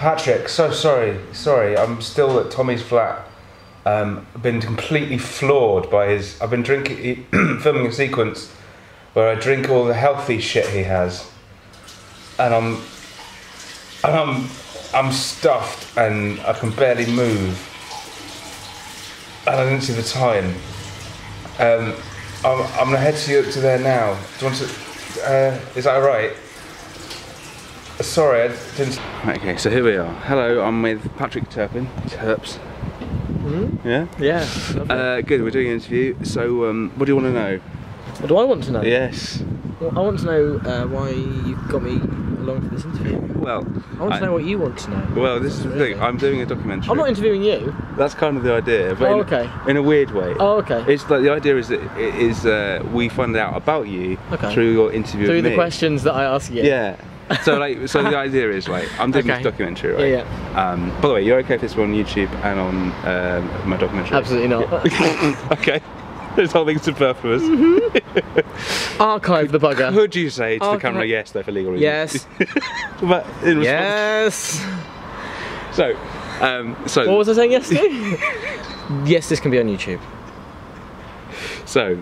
Patrick, so sorry. I'm still at Tommy's flat. I've been completely floored by his. I've been filming a sequence where I drink all the healthy shit he has, and I'm stuffed and I can barely move, and I didn't see the time. I'm gonna head to there now. Do you want to? Is that alright? Sorry, I didn't. Okay, so here we are. Hello, I'm with Patrick Turpin. Turps. Mm-hmm. Yeah? Yeah. Good, we're doing an interview. So, what do you want to know? What do I want to know? Yes. Well, I want to know why you got me along for this interview. Well, I want to know what you want to know. Well, this is the thing. I'm doing a documentary. I'm not interviewing you. That's kind of the idea. But okay. In a weird way. Oh, okay. It's like the idea is that we find out about you through your interview with me. Through the questions that I ask you. Yeah. So so the idea is I'm doing this documentary, right? Yeah. By the way, you're okay if this is on YouTube and on my documentary? Absolutely not. Okay. This whole thing's superfluous. Mm-hmm. Archive the bugger. Could you say to the camera yes, though, for legal reasons? Yes. But in response. Yes. So. What was I saying yes to? Yes, this can be on YouTube. So.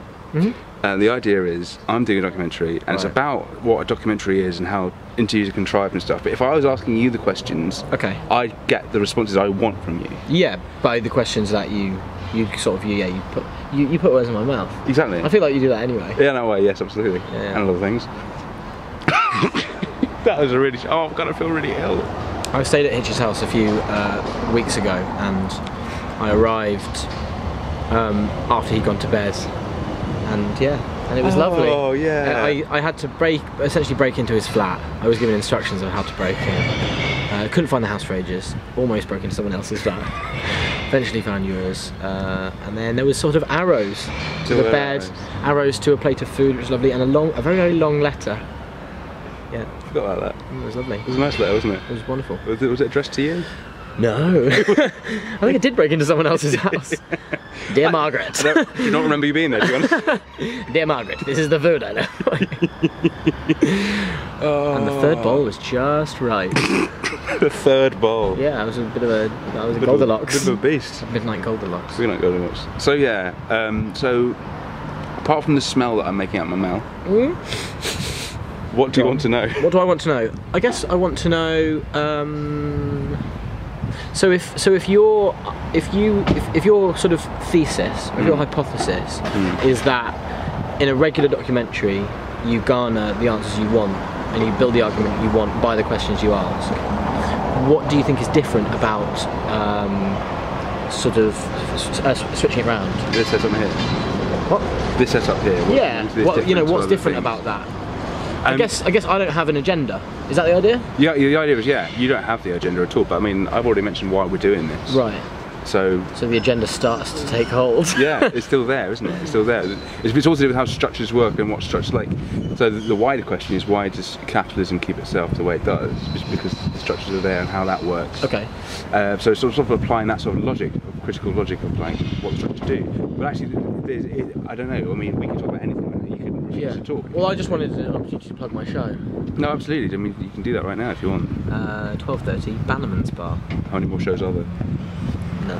The idea is I'm doing a documentary and it's about what a documentary is and how interviews are contrived and stuff, but if I was asking you the questions, I'd get the responses I want from you. Yeah, by the questions that you put words in my mouth. Exactly. I feel like you do that anyway. Yeah, no way, yes, absolutely. Yeah. And other things. That was a really, I'm gonna feel really ill. I stayed at Hitch's house a few weeks ago and I arrived after he'd gone to bed. And it was lovely. Oh yeah. I had to essentially break into his flat. I was given instructions on how to break in. Couldn't find the house for ages. Almost broke into someone else's flat. Eventually found yours. And then there was sort of arrows to the bed, arrows to a plate of food, which was lovely, and a very, very long letter. Yeah. I forgot about that. It was lovely. It was a nice letter, wasn't it? It was wonderful. Was it addressed to you? No. I think I did break into someone else's house. Dear Margaret. I do not remember you being there, to be honest. Dear Margaret, this is the food I know. And the third bowl was just right. The third bowl. Yeah, I was a bit of a Goldilocks. Bit of a beast. Midnight Goldilocks. Midnight Goldilocks. So yeah, so apart from the smell that I'm making out of my mouth, what do you want to know? What do I want to know? I guess I want to know. So if your sort of thesis, or your hypothesis, is that in a regular documentary you garner the answers you want and you build the argument you want by the questions you ask, what do you think is different about switching it round? This setup here. What? This setup here. What's different about that? I guess I don't have an agenda. Is that the idea? Yeah, the idea is you don't have the agenda at all. But I mean, I've already mentioned why we're doing this. Right. So the agenda starts to take hold. Yeah, it's still there, isn't it? It's still there. It's all to do with how structures work and what structures like. So the wider question is, why does capitalism keep itself the way it does? Just because the structures are there and how that works. Okay. So sort of applying that sort of logic, critical logic of like what the structures do. But actually, I don't know. I mean, we can talk about anything. You can refuse to talk. Well, I just wanted an opportunity to plug my show. No, absolutely. I mean, you can do that right now if you want. 12:30, Bannerman's Bar. How many more shows are there? No.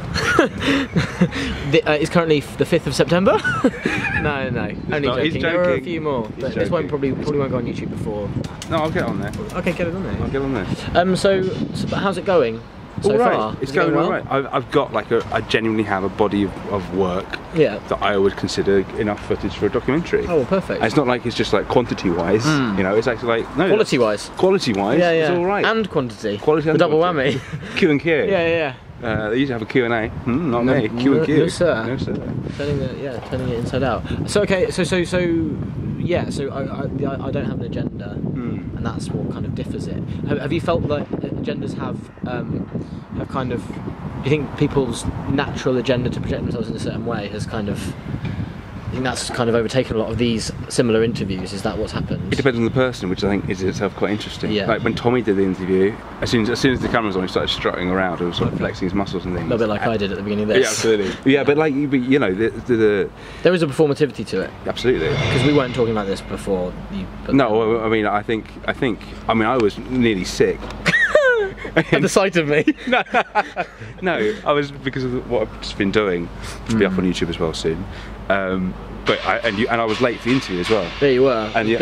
It's currently the 5th of September. No, only joking. There are a few more, but this one probably won't go on YouTube before. No, I'll get on there. Okay, get it on there. I'll get on there. So how's it going so far? It's going all right. I've got I genuinely have a body of work that I would consider enough footage for a documentary. Oh, well, perfect. And it's not like it's just like quantity wise, you know. It's actually like quality wise. Quality wise, it's all right. And quantity. Quality and the double whammy. Q and Q. Yeah. They used to have a Q&A. Not me. Q and Q. No sir. No sir. Turning it inside out. So okay. So I don't have an agenda, and that's what kind of differs it. Have you felt that agendas have kind of? Do you think people's natural agenda to project themselves in a certain way has kind of? I think that's kind of overtaken a lot of these similar interviews. Is that what's happened? It depends on the person, which I think is itself quite interesting. Yeah. Like when Tommy did the interview, as soon as the camera was on, he started strutting around and sort of flexing his muscles and things. A little bit like I did at the beginning of this. Yeah, absolutely. Yeah, but like you know, there is a performativity to it. Absolutely. Because we weren't talking like this before. No, I mean, I think. I mean, I was nearly sick. at the sight of me. No, no, I was because of what I've just been doing to be up on YouTube as well soon. But I was late for the interview as well. There you were. And yeah,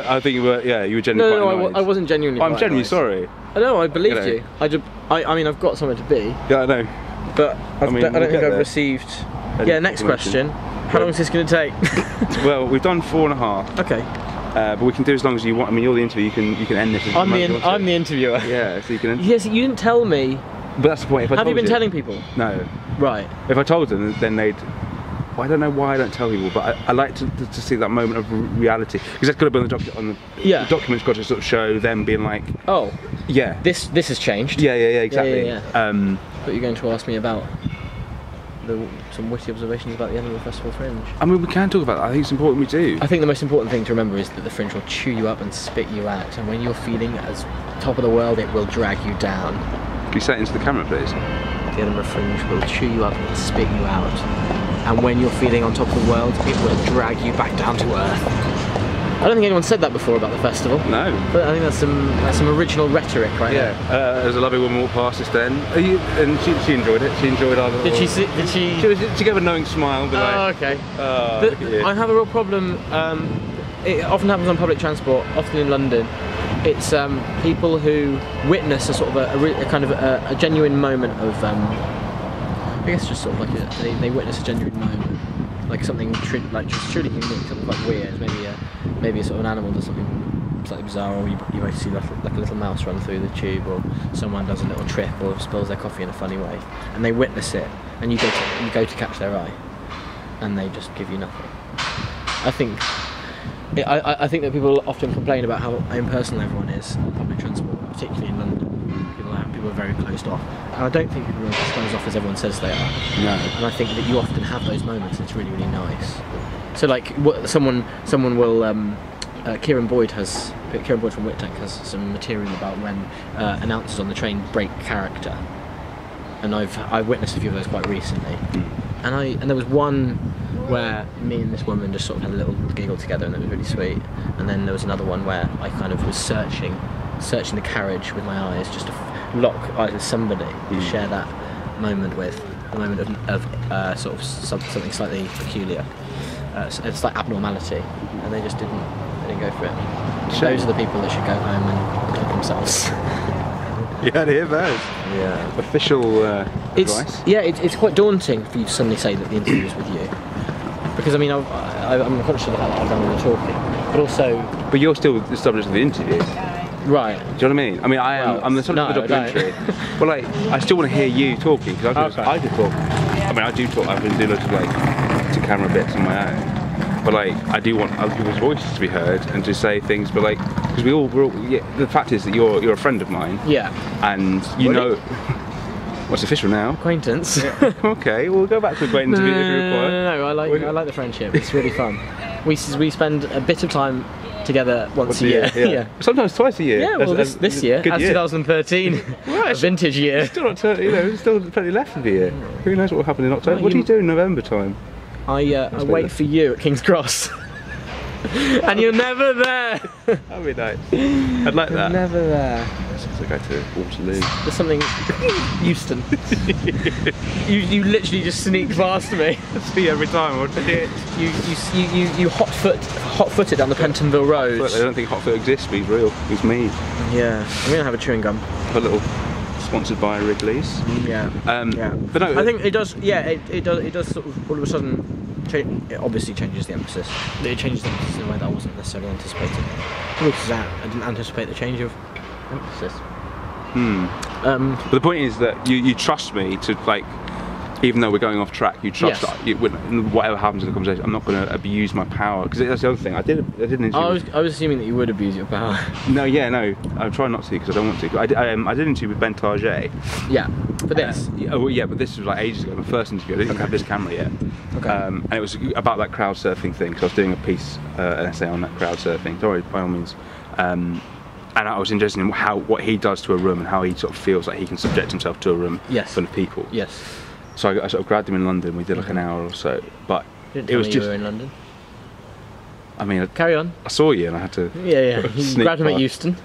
I think you were. Yeah, you were genuinely. No, I wasn't genuinely. I'm genuinely sorry. I know. I believed you. I mean, I've got somewhere to be. Yeah, I know. But I don't think I've received. Yeah. Next question. How long is this going to take? Well, we've done 4.5. Okay. But we can do as long as you want. I mean, you're the interview. You can end this. I'm the interviewer. Yeah, so you can. Yes, you didn't tell me. But that's the point. If I Have told you been telling people? No. Right. If I told them, then they'd. Well, I don't know why I don't tell people, but I like to see that moment of reality, because that's got to be on the document's got to sort of show them being like, oh, yeah, this has changed. Yeah, exactly. Yeah. But you're going to ask me about some witty observations about the Edinburgh Festival Fringe. I mean, we can talk about that. I think it's important we do. I think the most important thing to remember is that the Fringe will chew you up and spit you out, and when you're feeling as top of the world, it will drag you down. Can you say it into the camera, please? The Edinburgh Fringe will chew you up and spit you out, and when you're feeling on top of the world, it will drag you back down to earth. I don't think anyone said that before about the festival. No. But I think that's some original rhetoric right there. There's a lovely woman walked past us then, and she enjoyed it. She enjoyed our little... She gave a knowing smile. Okay. I have a real problem. It often happens on public transport, often in London. It's people who witness a sort of a kind of a genuine moment of, I guess just sort of like they witness a genuine moment. Like something just truly unique, something quite weird. Maybe a sort of an animal does something slightly bizarre, or you might see like a little mouse run through the tube, or someone does a little trip, or spills their coffee in a funny way, and they witness it, and you go to catch their eye, and they just give you nothing. I think that people often complain about how impersonal everyone is on public transport, particularly in London. People are very closed off, and I don't think people are as closed off as everyone says they are. No. And I think that you often have those moments, and it's really, really nice. So like, someone will. Kieran Boyd from Whittack has some material about when announcers on the train break character, and I've witnessed a few of those quite recently. And there was one where me and this woman just sort of had a little giggle together, and it was really sweet. And then there was another one where I kind of was searching the carriage with my eyes, just to lock eyes with somebody to share that moment with, a moment of sort of something slightly peculiar. It's like abnormality, and they just didn't go for it. Those are the people that should go home and clip themselves. You had to hear those. Yeah. Official advice. Yeah, it's quite daunting for you to suddenly say that the interview is with you, because I mean I'm conscious of the fact that I've done all the talking, but also. But you're still the subject of the interview. Right. Do you know what I mean? I mean, I'm the subject of the documentary. But like, I still want to hear you talking, because I could talk. I mean, I do talk. I've been doing loads of to camera bits on my own. But like, I do want other people's voices to be heard and to say things. But like, because we're all the fact is that you're a friend of mine. Yeah. And you know. What's official now? Acquaintance. Yeah. Okay, we'll go back to acquaintance if you require. No, I like the friendship. It's really fun. We spend a bit of time together once a year. Yeah. Sometimes twice a year. Yeah, well, this year, as 2013, a vintage year. Still not there's still plenty left of the year. Who knows what will happen in October? What do you do in November time? I wait for you at King's Cross. And you're never there. That'd be nice. I'd like that. You're never there. It's like I go to Waterloo. There's something. Euston. you literally just sneaked past me. I see you every time. What shit? You hot-footed down the Pentonville Road. I don't think hot foot exists, but he's real. He's me. Yeah. I'm gonna have a chewing gum. A little. Sponsored by Wrigley's. Yeah. Yeah. But no. I think it does. Yeah. It does sort of all of a sudden. It obviously changes the emphasis. It changes the emphasis in a way that I wasn't necessarily anticipating. Because I didn't anticipate the change of emphasis. But the point is that you trust me to, like, even though we're going off track, you trust that whatever happens in the conversation, I'm not going to abuse my power. Because that's the other thing. I didn't. I was assuming that you would abuse your power. No, I'm trying not to because I don't want to. I did an interview with Ben Target. Yeah. For this. But this was like ages ago. My first interview. I didn't have this camera yet. Okay. And it was about that crowd surfing thing. Because I was doing a piece, an essay on that crowd surfing. Sorry, by all means. And I was interested in what he does to a room and how he sort of feels like he can subject himself to a room full of people. Yes. So I sort of grabbed him in London. We did like an hour or so, but it was just. You were in London. I mean, carry on. I saw you and I had to. Yeah. You grabbed him at Euston.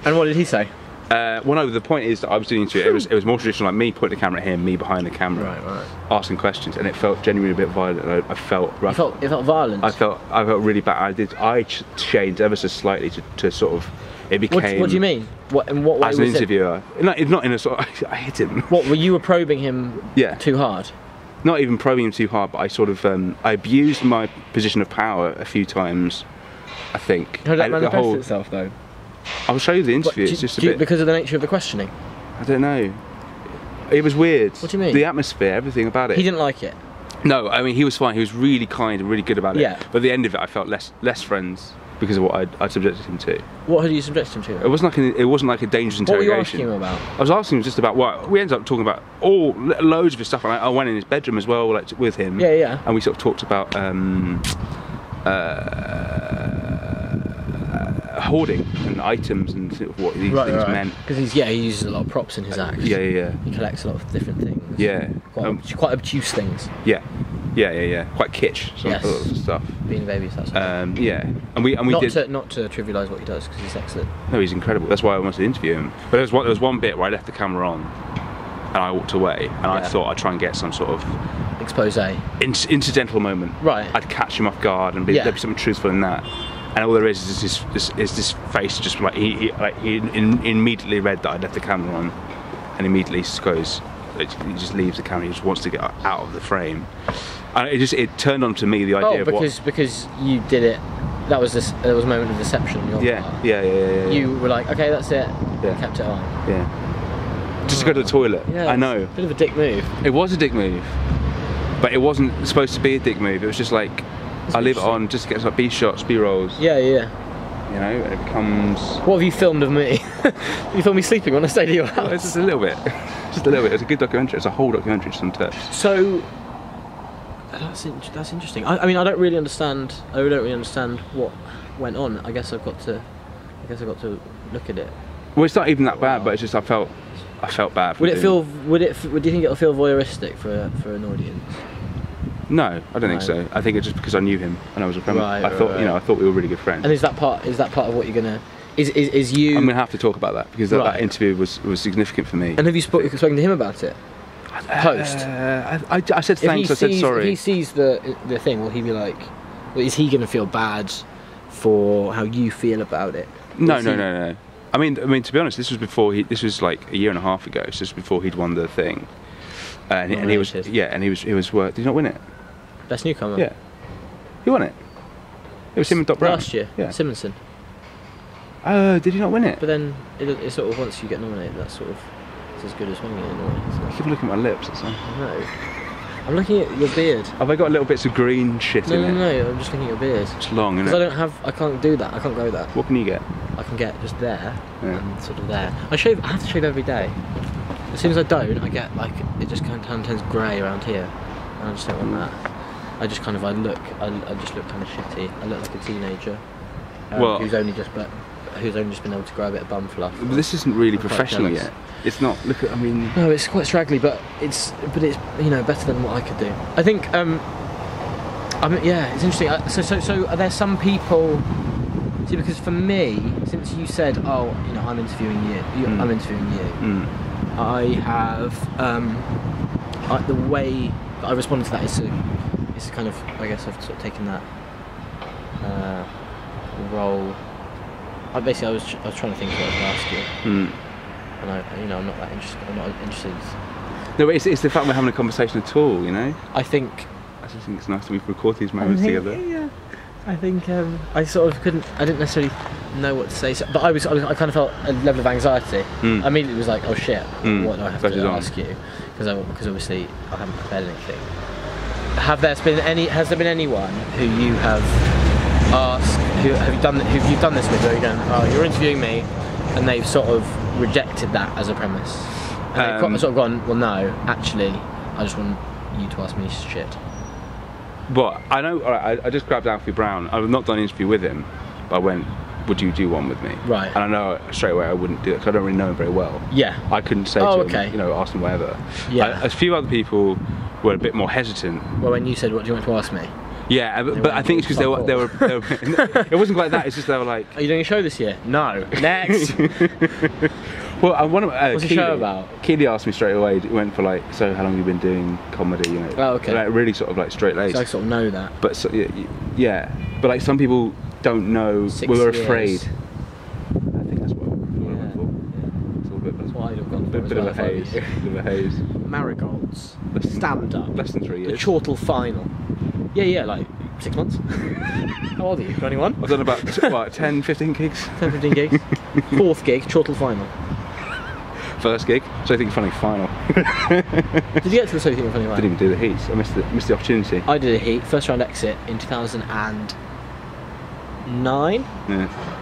And what did he say? Well, no. The point is that I was doing it. It was more traditional, like me putting the camera at him, me behind the camera, right. asking questions, and it felt genuinely a bit violent. I felt rough. It felt violent. I felt really bad. I changed ever so slightly to sort of. It became. What do you mean? In what way as an interviewer? Not in a sort of. I hit him. What were you probing him? Yeah. Too hard. Not even probing him too hard, but I sort of I abused my position of power a few times. I think. How did that manifest itself, though? I'll show you the interview. It's just a bit because of the nature of the questioning. I don't know. It was weird. What do you mean? The atmosphere, everything about it. He didn't like it. No, I mean he was fine. He was really kind and really good about it. Yeah. But at the end of it, I felt less friends because of what I'd subjected him to. What had you subjected him to? It wasn't like a dangerous interrogation. What were you asking him about? I was asking him just about what we ended up talking about loads of his stuff. I went in his bedroom as well, like with him. Yeah. And we sort of talked about hoarding and items and sort of what these things meant. Because he uses a lot of props in his act. Yeah. He collects a lot of different things. Yeah. Quite obtuse things. Yeah. Quite kitsch. Some stuff. Being babies, that's yeah. And we not did not to trivialise what he does because he's excellent. No, he's incredible. That's why I wanted to interview him. But there was one bit where I left the camera on and I walked away and I thought I'd try and get some sort of expose, incidental moment. Right. I'd catch him off guard and there'd be something truthful in that. And all there is this face, just like he immediately read that I'd left the camera on, and immediately just goes, he just leaves the camera. He just wants to get out of the frame, and it turned on to me the idea of because you did it. That was a moment of deception on your part. Yeah. You were like, okay, that's it. Yeah. And kept it on. Yeah. Just to go to the toilet. Yeah, I know. Bit of a dick move. It was a dick move, but it wasn't supposed to be a dick move. It was just like. I leave it on just to get some B shots, B rolls. Yeah. You know, and it becomes. What have you filmed of me? You filmed me sleeping when I stayed at your house. It's just a little bit. Just a little bit. It's a good documentary. It's a whole documentary just on Turps. So that's interesting. I mean, I don't really understand. I don't really understand what went on. I guess I've got to look at it. Well, it's not even that bad, but it's just I felt bad. Would do you think it'll feel voyeuristic for an audience? No, I don't think so. I think it's just because I knew him and I was a friend. I thought we were really good friends. And is that part of what you're gonna? Is you? I'm gonna have to talk about that because that interview was significant for me. And have you spoken to him about it? Post. I said thanks. I said sorry. If he sees the thing, will he be like? Is he gonna feel bad for how you feel about it? No. I mean, to be honest, this was before this was like a year and a half ago. So this was before he'd won the thing, and he was worth. Did he not win it? Best newcomer. Yeah. Who won it? It was him and Doc Brown. Last year. Yeah. Simonson. Oh, did he not win it? But then it sort of once you get nominated, that's sort of it's as good as winning it in a way. I keep looking at my lips. That's no. I'm looking at your beard. Have I got little bits of green shit in it? No. I'm just looking at your beard. It's long, isn't it? Because I can't do that. I can't go that. What can you get? I can get just there and sort of there. I have to shave every day. As soon as I don't, I get like it just kind of turns grey around here, and I just don't want that. I just kind of I just look kind of shitty. I look like a teenager who's only just been able to grow a bit of bum fluff. But this isn't really professional yet. It's not. I mean. No, it's quite straggly, but it's better than what I could do. I think. Yeah, it's interesting. So are there some people? See, because for me, since you said, I'm interviewing you. I'm interviewing you. I have the way that I responded to that is kind of, I guess I've sort of taken that role. I was trying to think of what I was going to ask you, and I'm not that interested. I'm not interested. No, but it's the fact we're having a conversation at all. I just think it's nice that we've recorded these moments together. Yeah. I think I sort of I didn't necessarily know what to say, but I kind of felt a level of anxiety. I immediately was like, oh shit, what do I have to ask you? Because obviously I haven't prepared anything. Has there been anyone who you have asked, who you've done this with, where you're going, you're interviewing me, and they've sort of rejected that as a premise, and they've sort of gone, well no, actually, I just want you to ask me shit. But I know, I just grabbed Alfie Brown. I've not done an interview with him, but I went, would you do one with me? Right. And I know straight away I wouldn't do it because I don't really know him very well. Yeah. I couldn't say to him, ask him whatever. Yeah. A few other people were a bit more hesitant. Well, when you said, what do you want to ask me? Yeah, but I think it's because they were it wasn't like that, it's just they were like... Are you doing a show this year? No. Next! Well, I wonder. What's the show about? Keely asked me straight away. He went for like, so how long have you been doing comedy? You know. Oh, okay. Like, really sort of like straight laced. So I sort of know that. But so, yeah. But like some people don't know. 6 We were years. afraid. I think that's what we went for. It's a little bit. That's what I'd have gone for. Bit of a haze. Bit of a haze. Marigolds. Stand up. Less than 3 years. The chortle final. Yeah, like 6 months. How old are you? 21? I've done about what, 10, 15 gigs. 10, 15 gigs. 4th gig, chortle final. First gig, so I think funny final. Did you get to the So You Think You're Funny line? Didn't even do the heats. I missed the opportunity. I did a heat, first round exit in 2009.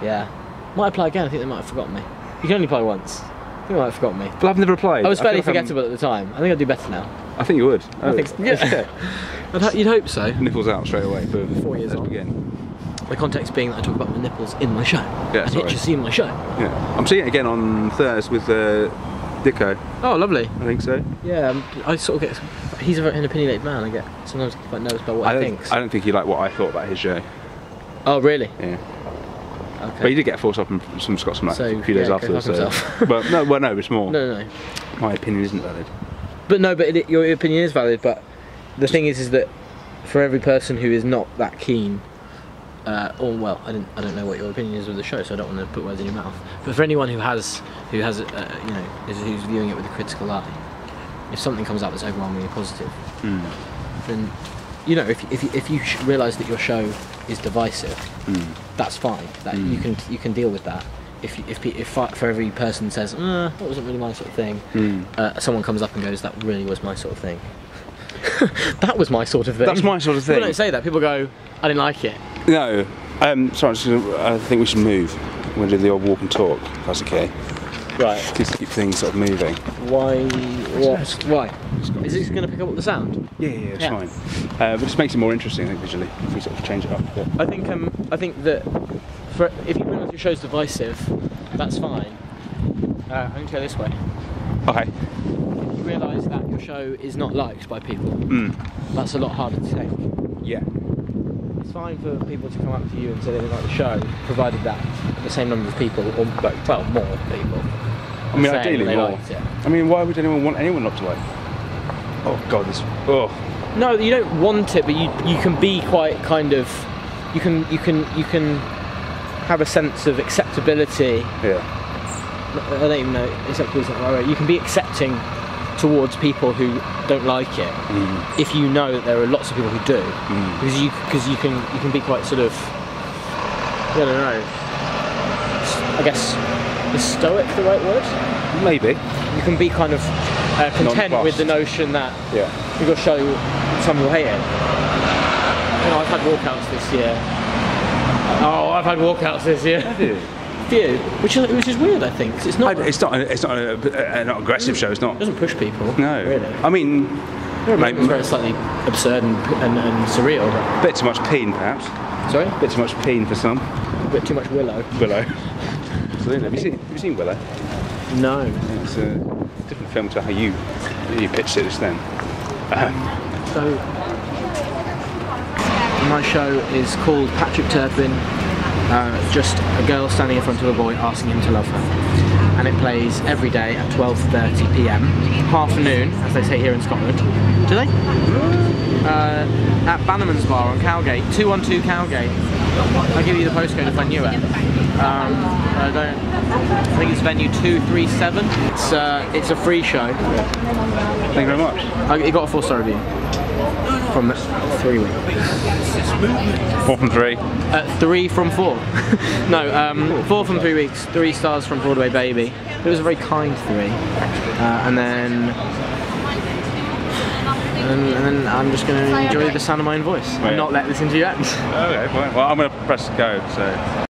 Yeah. Might apply again. I think they might have forgotten me. You can only apply once. I think they might have forgotten me. But I've never applied. I was fairly forgettable at the time. I think I'd do better now. I think you would. I think so. Yeah. You'd hope so. Nipples out straight away. Boom. 4 years Let's on. begin. The context being that I talk about my nipples in my show. Yeah, and sorry. itches in my show. Yeah. I'm seeing it again on Thursday with Dicko. Oh, lovely. I think so. Yeah, I sort of get. He's an opinionated man. I get sometimes quite nervous about what I think. I don't think he liked what I thought about his show. Oh, really? Yeah. Okay. But he did get forced up from Scott like a few days afterwards. So. But no, it's more. No. My opinion isn't valid. But no, but your opinion is valid. But the thing is that for every person who is not that keen, or well, I don't know what your opinion is of the show, so I don't want to put words in your mouth. But for anyone who's viewing it with a critical eye, if something comes out that's overwhelmingly positive, then if you realise that your show is divisive, that's fine. That you can deal with that. If for every person says that wasn't really my sort of thing, someone comes up and goes, that really was my sort of thing. That was my sort of thing. That's my sort of thing. People don't say that. People go, I didn't like it. No. Sorry, I think we should move. We're going to do the old walk and talk, if that's okay. Right. Just to keep things sort of moving. Why? What? Why? Is this going to pick up the sound? Yeah, it's fine. But it just makes it more interesting, I think, visually, if we sort of change it up a bit. I think that if you realise your show's divisive, that's fine. I'm going to go this way. Okay. If you realise that your show is not liked by people, that's a lot harder to take. Yeah. It's fine for people to come up to you and say they didn't like the show, provided that the same number of people, or more people. I mean, ideally more. Liked it. I mean, why would anyone want anyone not to like? Oh God, this. Oh. No, you don't want it, but you can be quite kind of. You can have a sense of acceptability. Yeah. I don't even know acceptability is not the right word. You can be accepting towards people who don't like it, if you know that there are lots of people who do, because you can be quite sort of, I don't know, I guess, is stoic the right word? Maybe. You can be kind of content with the notion that you're going to show some will hate it. You know, I've had walkouts this year. Have you? Few, which is weird, I think. 'Cause it's not an aggressive show. It's not. It doesn't push people. No. Really. I mean, Maybe it's very slightly absurd and surreal. A bit too much peen, perhaps. Sorry? A bit too much peen for some. A bit too much Willow. Absolutely. Have you seen Willow? No. It's a different film to how you pitched it just then. So, my show is called Patrick Turpin. Just a girl standing in front of a boy asking him to love her. And it plays every day at 12:30 PM, half noon, as they say here in Scotland. Do they? At Bannerman's Bar on Cowgate, 212 Cowgate. I'll give you the postcode if I knew it. I think it's venue 237. It's a free show. Thank you very much. It got a 4-star review. From 3 weeks. 4 from 3. 3 from 4. No, 4 from 3 weeks. 3 stars from Broadway Baby. It was a very kind 3. And then I'm just going to enjoy the sound of my own voice and not let this into your end. Okay, well I'm going to press go. So.